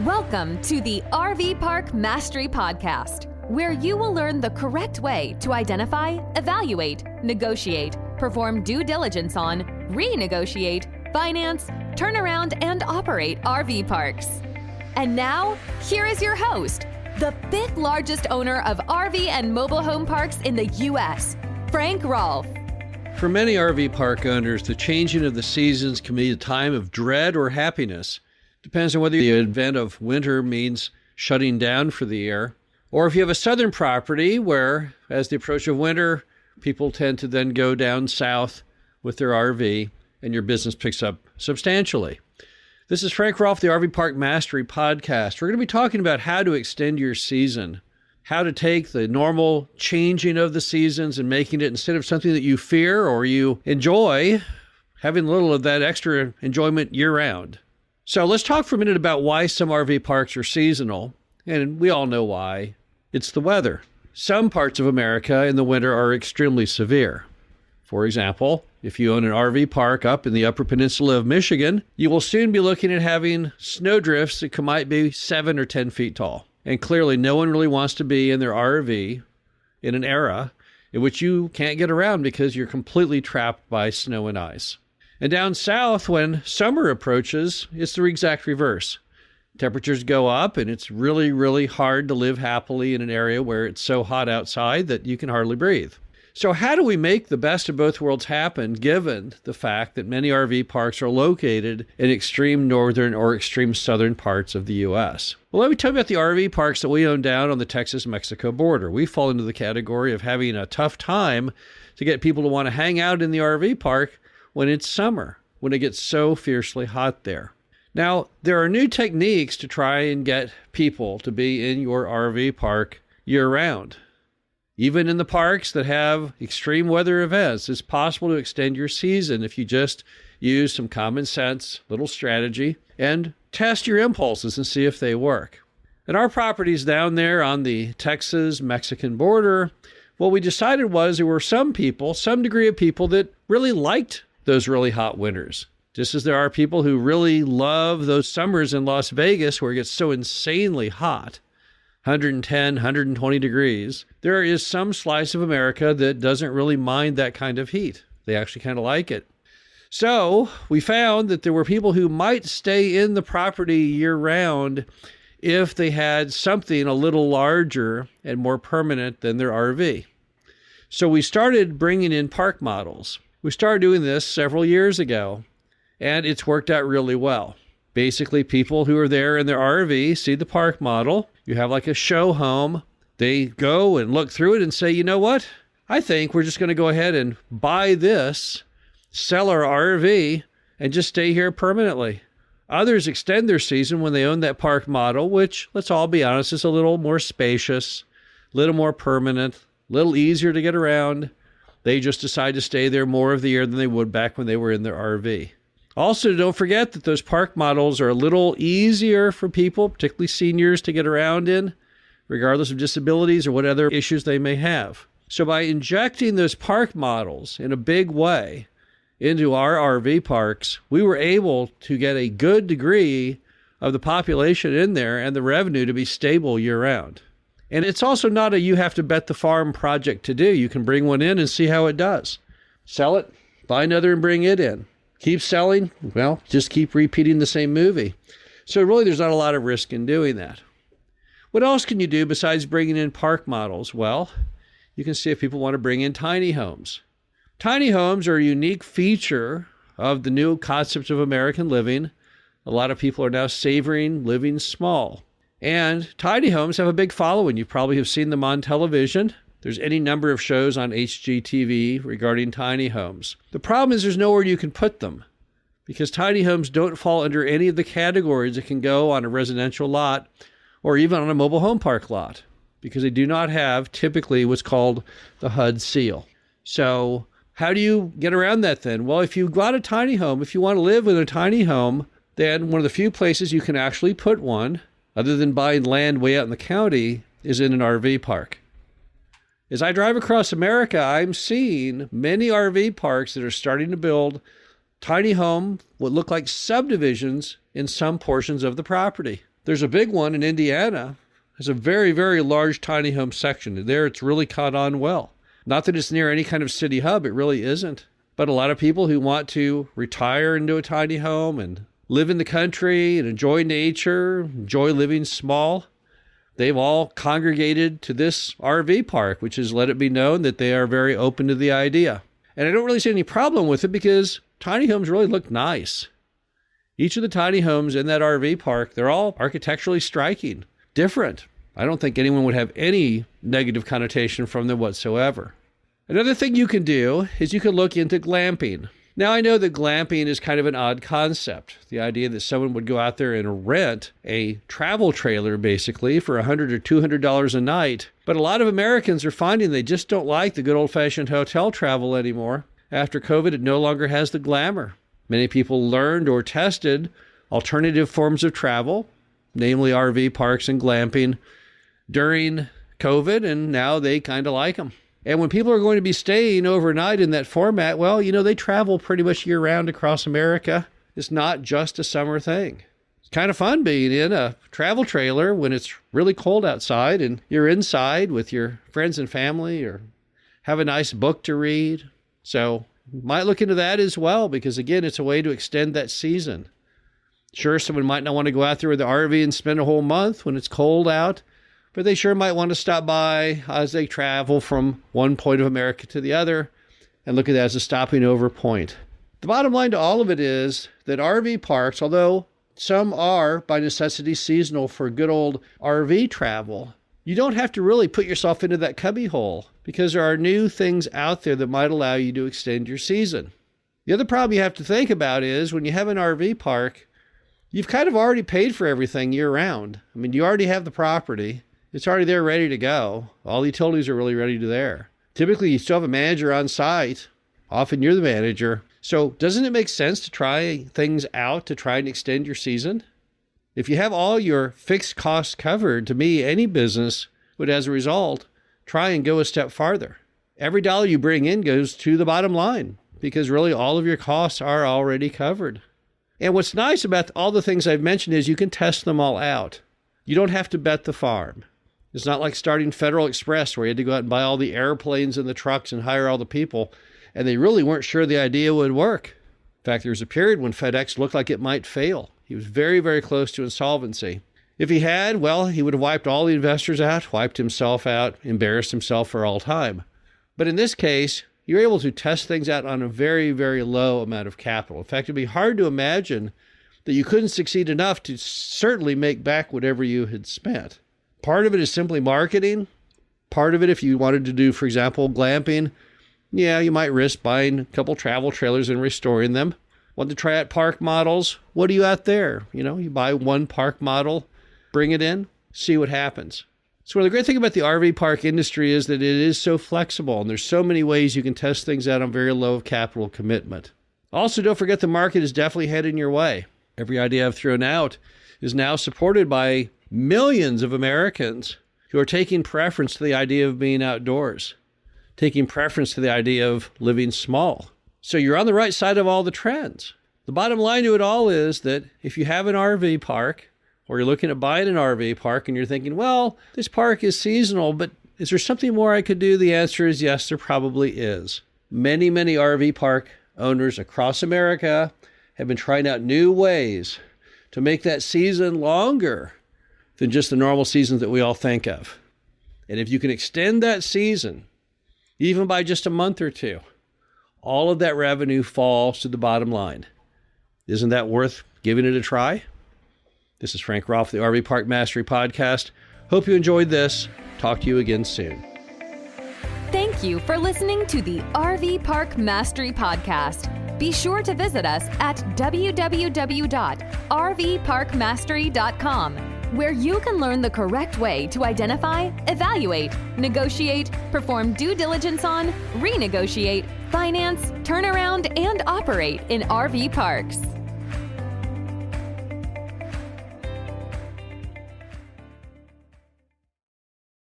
Welcome to the RV Park Mastery Podcast, where you will learn the correct way to identify, evaluate, negotiate, perform due diligence on, renegotiate, finance, turn around, and operate RV parks. And now, here is your host, the fifth largest owner of RV and mobile home parks in the U.S., Frank Rolfe. For many RV park owners, the changing of the seasons can be a time of dread or happiness. Depends on whether the advent of winter means shutting down for the year, or if you have a southern property where, as the approach of winter, people tend to then go down south with their RV and your business picks up substantially. This is Frank Rolfe, the RV Park Mastery Podcast. We're going to be talking about how to extend your season, how to take the normal changing of the seasons and making it, instead of something that you fear or you enjoy, having a little of that extra enjoyment year-round. So let's talk for a minute about why some RV parks are seasonal, and we all know why. It's the weather. Some parts of America in the winter are extremely severe. For example, if you own an RV park up in the Upper Peninsula of Michigan, you will soon be looking at having snowdrifts that might be 7 or 10 feet tall. And clearly, no one really wants to be in their RV in an era in which you can't get around because you're completely trapped by snow and ice. And down south, when summer approaches, it's the exact reverse. Temperatures go up, and it's really, really hard to live happily in an area where it's so hot outside that you can hardly breathe. So how do we make the best of both worlds happen, given the fact that many RV parks are located in extreme northern or extreme southern parts of the U.S.? Well, let me tell you about the RV parks that we own down on the Texas-Mexico border. We fall into the category of having a tough time to get people to want to hang out in the RV park when it's summer, when it gets so fiercely hot there. Now, there are new techniques to try and get people to be in your RV park year-round. Even in the parks that have extreme weather events, it's possible to extend your season if you just use some common sense, little strategy, and test your impulses and see if they work. At our properties down there on the Texas-Mexican border, what we decided was there were some people, some degree of people that really liked those really hot winters. Just as there are people who really love those summers in Las Vegas where it gets so insanely hot, 110, 120 degrees, there is some slice of America that doesn't really mind that kind of heat. They actually kind of like it. So we found that there were people who might stay in the property year-round if they had something a little larger and more permanent than their RV. So we started bringing in park models. We started doing this several years ago, and it's worked out really well. Basically, people who are there in their RV see the park model. You have like a show home. They go and look through it and say, you know what? I think we're just going to go ahead and buy this, sell our RV, and just stay here permanently. Others extend their season when they own that park model, which, let's all be honest, is a little more spacious, a little more permanent, a little easier to get around. They just decide to stay there more of the year than they would back when they were in their RV. Also, don't forget that those park models are a little easier for people, particularly seniors, to get around in, regardless of disabilities or what other issues they may have. So by injecting those park models in a big way into our RV parks, we were able to get a good degree of the population in there and the revenue to be stable year-round. And it's also not a you have to bet the farm project to do. You can bring one in and see how it does. Sell it, buy another and bring it in. Keep selling, well, just keep repeating the same movie. So really there's not a lot of risk in doing that. What else can you do besides bringing in park models? Well, you can see if people want to bring in tiny homes. Tiny homes are a unique feature of the new concept of American living. A lot of people are now savoring living small. And tiny homes have a big following. You probably have seen them on television. There's any number of shows on HGTV regarding tiny homes. The problem is there's nowhere you can put them because tiny homes don't fall under any of the categories that can go on a residential lot or even on a mobile home park lot because they do not have typically what's called the HUD seal. So how do you get around that then? Well, if you've got a tiny home, if you want to live in a tiny home, then one of the few places you can actually put one, other than buying land way out in the county, is in an RV park. As I drive across America, I'm seeing many RV parks that are starting to build tiny home, what look like subdivisions in some portions of the property. There's a big one in Indiana. There's a very, very large tiny home section. There it's really caught on well. Not that it's near any kind of city hub, it really isn't. But a lot of people who want to retire into a tiny home and live in the country and enjoy nature, enjoy living small, they've all congregated to this RV park, which has let it be known that they are very open to the idea. And I don't really see any problem with it because tiny homes really look nice. Each of the tiny homes in that RV park, they're all architecturally striking, different. I don't think anyone would have any negative connotation from them whatsoever. Another thing you can do is you can look into glamping. Now, I know that glamping is kind of an odd concept. The idea that someone would go out there and rent a travel trailer, basically, for $100 or $200 a night. But a lot of Americans are finding they just don't like the good old-fashioned hotel travel anymore. After COVID, it no longer has the glamour. Many people learned or tested alternative forms of travel, namely RV parks and glamping, during COVID, and now they kind of like them. And when people are going to be staying overnight in that format, well, they travel pretty much year-round across America. It's not just a summer thing. It's kind of fun being in a travel trailer when it's really cold outside and you're inside with your friends and family or have a nice book to read. So might look into that as well because, again, it's a way to extend that season. Sure, someone might not want to go out there with the RV and spend a whole month when it's cold out, but they sure might want to stop by as they travel from one point of America to the other and look at that as a stopping over point. The bottom line to all of it is that RV parks, although some are by necessity seasonal for good old RV travel, you don't have to really put yourself into that cubbyhole because there are new things out there that might allow you to extend your season. The other problem you have to think about is when you have an RV park, you've kind of already paid for everything year round. I mean, you already have the property. It's already there ready to go. All the utilities are really ready to there. Typically, you still have a manager on site. Often you're the manager. So doesn't it make sense to try things out to try and extend your season? If you have all your fixed costs covered, to me, any business would, as a result, try and go a step farther. Every dollar you bring in goes to the bottom line because really all of your costs are already covered. And what's nice about all the things I've mentioned is you can test them all out. You don't have to bet the farm. It's not like starting Federal Express where you had to go out and buy all the airplanes and the trucks and hire all the people, and they really weren't sure the idea would work. In fact, there was a period when FedEx looked like it might fail. He was very, very close to insolvency. If he had, well, he would have wiped all the investors out, wiped himself out, embarrassed himself for all time. But in this case, you're able to test things out on a very, very low amount of capital. In fact, it'd be hard to imagine that you couldn't succeed enough to certainly make back whatever you had spent. Part of it is simply marketing. Part of it, if you wanted to do, for example, glamping, yeah, you might risk buying a couple travel trailers and restoring them. Want to try out park models? What do you out there? You buy one park model, bring it in, see what happens. So the great thing about the RV park industry is that it is so flexible and there's so many ways you can test things out on very low capital commitment. Also, don't forget the market is definitely heading your way. Every idea I've thrown out is now supported by millions of Americans who are taking preference to the idea of being outdoors, taking preference to the idea of living small. So you're on the right side of all the trends. The bottom line to it all is that if you have an RV park or you're looking at buying an RV park and you're thinking, well, this park is seasonal, but is there something more I could do? The answer is yes, there probably is. Many, many RV park owners across America have been trying out new ways to make that season longer than just the normal seasons that we all think of. And if you can extend that season, even by just a month or two, all of that revenue falls to the bottom line. Isn't that worth giving it a try? This is Frank Rolfe, the RV Park Mastery Podcast. Hope you enjoyed this. Talk to you again soon. Thank you for listening to the RV Park Mastery Podcast. Be sure to visit us at www.rvparkmastery.com, where you can learn the correct way to identify, evaluate, negotiate, perform due diligence on, renegotiate, finance, turn around, and operate in RV parks.